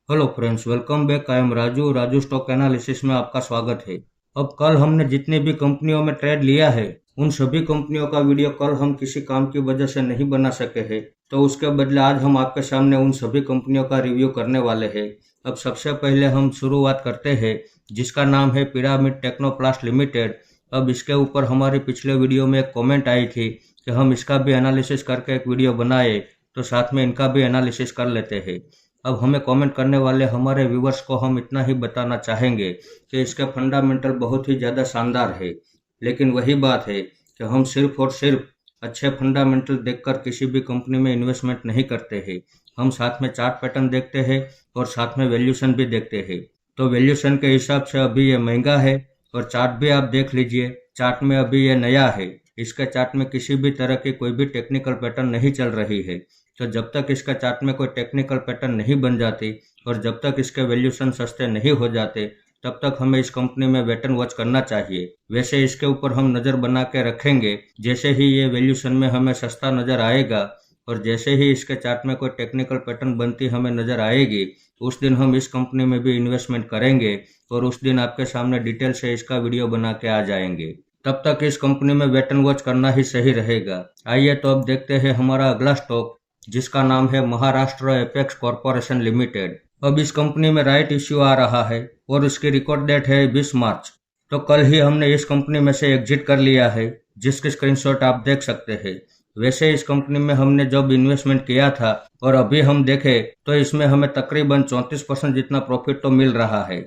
Hello friends, welcome back. I am Raju stock analysis में आपका स्वागत है। अब कल हमने जितनी भी कंपनियों में ट्रेड लिया है उन सभी कंपनियों का वीडियो कल हम किसी काम की वजह से नहीं बना सके हैं, तो उसके बदले आज हम आपके सामने उन सभी कंपनियों का रिव्यू करने वाले हैं। अब सबसे पहले हम शुरुआत करते हैं जिसका नाम है पिरामिड टेक्नोप्लास्ट लिमिटेड। अब इसके ऊपर हमारी पिछले वीडियो में एक कॉमेंट आई थी कि हम इसका भी एनालिसिस करके एक वीडियो बनाए, तो साथ में इनका भी एनालिसिस कर लेते हैं। अब हमें कमेंट करने वाले हमारे व्यूवर्स को हम इतना ही बताना चाहेंगे कि इसके फंडामेंटल बहुत ही ज़्यादा शानदार है, लेकिन वही बात है कि हम सिर्फ और सिर्फ अच्छे फंडामेंटल देखकर किसी भी कंपनी में इन्वेस्टमेंट नहीं करते हैं। हम साथ में चार्ट पैटर्न देखते हैं और साथ में वैल्यूशन भी देखते हैं। तो वैल्यूशन के हिसाब से अभी ये महंगा है और चार्ट भी आप देख लीजिए, चार्ट में अभी ये नया है। इसके चार्ट में किसी भी तरह की कोई भी टेक्निकल पैटर्न नहीं चल रही है। तो जब तक इसका चार्ट में कोई टेक्निकल पैटर्न नहीं बन जाती और जब तक इसके वैल्यूशन सस्ते नहीं हो जाते तब तक हमें इस कंपनी में वेट एंड वॉच करना चाहिए। वैसे इसके ऊपर हम नज़र बना के रखेंगे। जैसे ही ये वैल्यूशन में हमें सस्ता नज़र आएगा और जैसे ही इसके चार्ट में कोई टेक्निकल पैटर्न बनती हमें नज़र आएगी, उस दिन हम इस कंपनी में भी इन्वेस्टमेंट करेंगे और उस दिन आपके सामने डिटेल से इसका वीडियो बना के आ जाएंगे। तब तक इस कंपनी में वेट एंड वॉच करना ही सही रहेगा। आइए तो अब देखते हैं हमारा अगला स्टॉक जिसका नाम है महाराष्ट्र एपेक्स कॉरपोरेशन लिमिटेड। अब इस कंपनी में राइट इश्यू आ रहा है और इसकी रिकॉर्ड डेट है 20 मार्च। तो कल ही हमने इस कंपनी में से एग्जिट कर लिया है, जिसके स्क्रीनशॉट आप देख सकते हैं। वैसे इस कंपनी में हमने जब इन्वेस्टमेंट किया था और अभी हम देखें तो इसमें हमें तकरीबन 34% जितना प्रॉफिट तो मिल रहा है।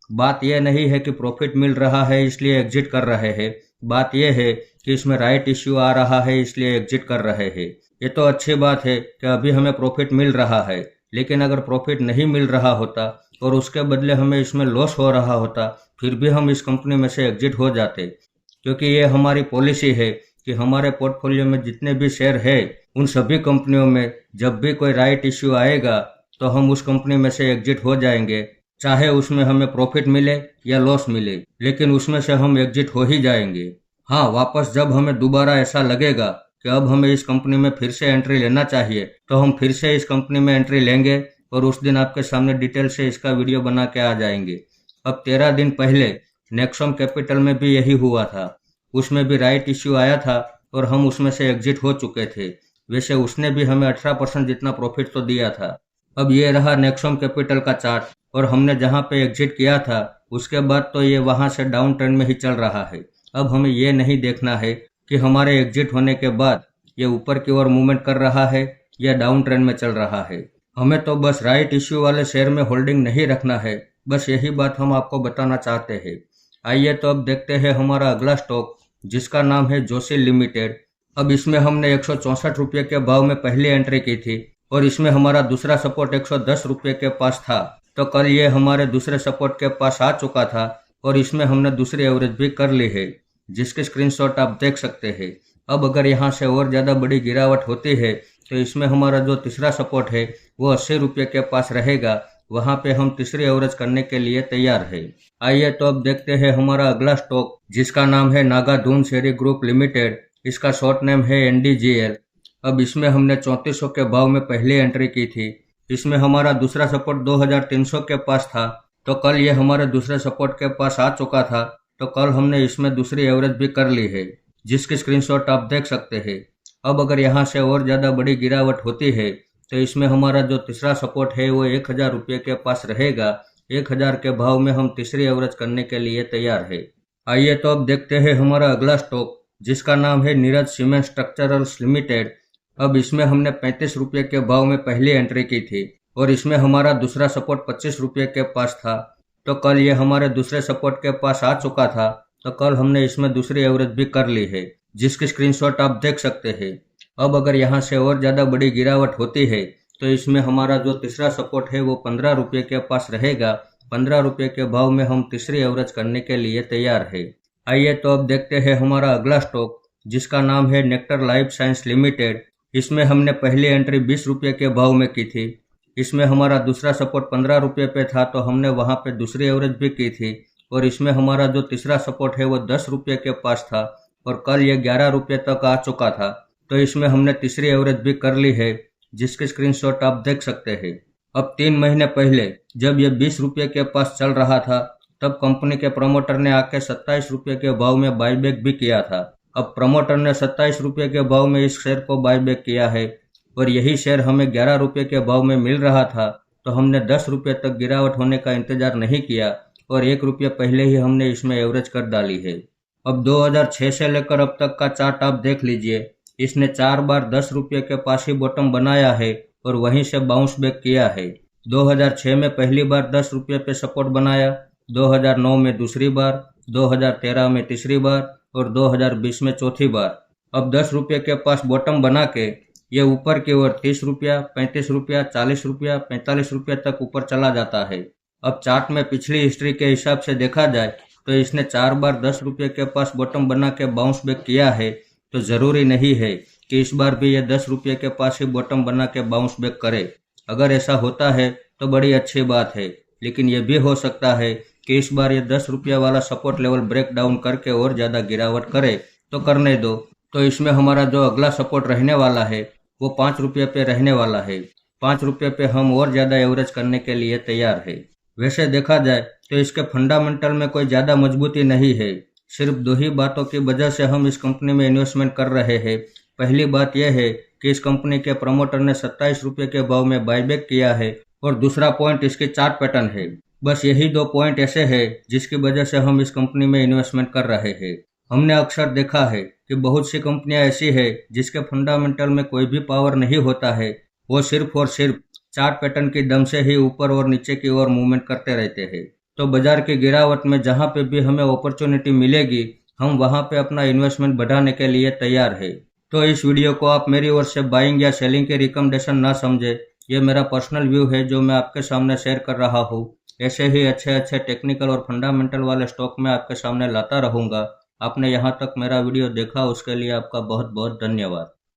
बात यह नहीं है कि प्रॉफिट मिल रहा है इसलिए एग्जिट कर रहे हैं, बात यह है कि इसमें राइट इश्यू आ रहा है इसलिए एग्जिट कर रहे हैं। ये तो अच्छी बात है कि अभी हमें प्रॉफिट मिल रहा है, लेकिन अगर प्रॉफिट नहीं मिल रहा होता और उसके बदले हमें इसमें लॉस हो रहा होता फिर भी हम इस कंपनी में से एग्जिट हो जाते, क्योंकि ये हमारी पॉलिसी है कि हमारे पोर्टफोलियो में जितने भी शेयर है उन सभी कंपनियों में जब भी कोई राइट इश्यू आएगा तो हम उस कंपनी में से एग्जिट हो जाएंगे, चाहे उसमें हमें प्रॉफिट मिले या लॉस मिले, लेकिन उसमें से हम एग्जिट हो ही जाएंगे। हाँ, वापस जब हमें दोबारा ऐसा लगेगा कि अब हमें इस कंपनी में फिर से एंट्री लेना चाहिए तो हम फिर से इस कंपनी में एंट्री लेंगे और उस दिन आपके सामने डिटेल से इसका वीडियो बना के आ जाएंगे। अब 13 दिन पहले नेक्सम कैपिटल में भी यही हुआ था, उसमें भी राइट इश्यू आया था और हम उसमें से एग्जिट हो चुके थे। वैसे उसने भी हमें 18% जितना प्रॉफिट तो दिया था। अब ये रहा नेक्सम कैपिटल का चार्ट और हमने जहाँ पे एग्जिट किया था उसके बाद तो ये वहाँ से डाउन ट्रेंड में ही चल रहा है। अब हमें ये नहीं देखना है कि हमारे एग्जिट होने के बाद ये ऊपर की ओर मूवमेंट कर रहा है या डाउन ट्रेंड में चल रहा है। हमें तो बस राइट इश्यू वाले शेयर में होल्डिंग नहीं रखना है, बस यही बात हम आपको बताना चाहते हैं। आइए तो अब देखते हैं हमारा अगला स्टॉक जिसका नाम है जोशी लिमिटेड। अब इसमें हमने 164 रुपये के भाव में पहली एंट्री की थी और इसमें हमारा दूसरा सपोर्ट 110 रुपये के पास था। तो कल ये हमारे दूसरे सपोर्ट के पास आ चुका था और इसमें हमने दूसरी एवरेज भी कर ली है, जिसके स्क्रीनशॉट आप देख सकते हैं। अब अगर यहाँ से और ज़्यादा बड़ी गिरावट होती है तो इसमें हमारा जो तीसरा सपोर्ट है वो 80 रुपये के पास रहेगा, वहाँ पे हम तीसरी एवरेज करने के लिए तैयार है। आइए तो अब देखते हैं हमारा अगला स्टॉक जिसका नाम है नागार्जुन शेयरिंग ग्रुप लिमिटेड। इसका शॉर्ट नेम है NDGL। अब इसमें हमने 3400 के भाव में पहली एंट्री की थी। इसमें हमारा दूसरा सपोर्ट 2300 के पास था, तो कल ये हमारे दूसरे सपोर्ट के पास आ चुका था। तो कल हमने इसमें दूसरी एवरेज भी कर ली है, जिसकी स्क्रीनशॉट आप देख सकते हैं। अब अगर यहाँ से और ज़्यादा बड़ी गिरावट होती है तो इसमें हमारा जो तीसरा सपोर्ट है वो 1000 रुपये के पास रहेगा। 1000 के भाव में हम तीसरी एवरेज करने के लिए तैयार है। आइए तो अब देखते हैं हमारा अगला स्टॉक जिसका नाम है नीरज सीमेंट स्ट्रक्चरल्स लिमिटेड। अब इसमें हमने 35 रुपये के भाव में पहली एंट्री की थी और इसमें हमारा दूसरा सपोर्ट 25 रुपये के पास था। तो कल ये हमारे दूसरे सपोर्ट के पास आ चुका था, तो कल हमने इसमें दूसरी एवरेज भी कर ली है, जिसकी स्क्रीनशॉट आप देख सकते हैं। अब अगर यहाँ से और ज़्यादा बड़ी गिरावट होती है तो इसमें हमारा जो तीसरा सपोर्ट है वो 15 रुपये के पास रहेगा। 15 रुपये के भाव में हम तीसरी एवरेज करने के लिए तैयार है। आइए तो अब देखते हैं हमारा अगला स्टॉक जिसका नाम है नेक्टर लाइफ साइंस लिमिटेड। इसमें हमने पहली एंट्री 20 रुपये के भाव में की थी। इसमें हमारा दूसरा सपोर्ट 15 रुपये पे था, तो हमने वहाँ पे दूसरी एवरेज भी की थी और इसमें हमारा जो तीसरा सपोर्ट है वो 10 रुपये के पास था और कल ये 11 रुपये तक आ चुका था। तो इसमें हमने तीसरी एवरेज भी कर ली है, जिसके स्क्रीनशॉट आप देख सकते हैं। अब 3 महीने पहले जब ये 20 रुपये के पास चल रहा था तब कंपनी के प्रमोटर ने आके 27 रुपये के भाव में बाईबैक भी किया था। अब प्रमोटर ने 27 रुपये के भाव में इस शेयर को बाईबैक किया है और यही शेयर हमें 11 रुपये के भाव में मिल रहा था, तो हमने 10 रुपये तक गिरावट होने का इंतजार नहीं किया और 1 रुपये पहले ही हमने इसमें एवरेज कर डाली है। अब 2006 से लेकर अब तक का चार्ट आप देख लीजिए, इसने 4 बार 10 रुपये के पास ही बॉटम बनाया है और वहीं से बाउंस बैक किया है। 2006 में पहली बार 10 रुपये पे सपोर्ट बनाया, 2009 में दूसरी बार, 2013 में तीसरी बार और 2020 में चौथी बार। अब 10 रुपये के पास बॉटम बना के ये ऊपर की ओर 30 रुपया, 35 रुपया, 40 रुपया, 45 रुपये तक ऊपर चला जाता है। अब चार्ट में पिछली हिस्ट्री के हिसाब से देखा जाए तो इसने 4 बार 10 रुपये के पास बॉटम बना के बाउंस बैक किया है, तो ज़रूरी नहीं है कि इस बार भी ये 10 रुपये के पास ही बॉटम बना के बाउंस बैक करे। अगर ऐसा होता है तो बड़ी अच्छी बात है, लेकिन ये भी हो सकता है कि इस बार ये 10 रुपये वाला सपोर्ट लेवल ब्रेक डाउन करके और ज़्यादा गिरावट करे, तो करने दो। तो इसमें हमारा जो अगला सपोर्ट रहने वाला है वो 5 रुपये पे रहने वाला है। 5 रुपये पे हम और ज़्यादा एवरेज करने के लिए तैयार है। वैसे देखा जाए तो इसके फंडामेंटल में कोई ज़्यादा मजबूती नहीं है, सिर्फ 2 ही बातों की वजह से हम इस कंपनी में इन्वेस्टमेंट कर रहे हैं। पहली बात यह है कि इस कंपनी के प्रमोटर ने 27 रुपये के भाव में बाईबैक किया है और दूसरा पॉइंट इसकी चार्ट पैटर्न है। बस यही 2 पॉइंट ऐसे हैं जिसकी वजह से हम इस कंपनी में इन्वेस्टमेंट कर रहे हैं। हमने अक्सर देखा है कि बहुत सी कंपनियां ऐसी है जिसके फंडामेंटल में कोई भी पावर नहीं होता है, वो सिर्फ और सिर्फ चार्ट पैटर्न की दम से ही ऊपर और नीचे की ओर मूवमेंट करते रहते हैं। तो बाजार की गिरावट में जहां पे भी हमें अपॉर्चुनिटी मिलेगी हम वहां पे अपना इन्वेस्टमेंट बढ़ाने के लिए तैयार है। तो इस वीडियो को आप मेरी ओर से बाइंग या सेलिंग के रिकमेंडेशन ना समझे, ये मेरा पर्सनल व्यू है जो मैं आपके सामने शेयर कर रहा हूँ। ऐसे ही अच्छे टेक्निकल और फंडामेंटल वाले स्टॉक मैं आपके सामने लाता रहूँगा। आपने यहाँ तक मेरा वीडियो देखा उसके लिए आपका बहुत बहुत धन्यवाद।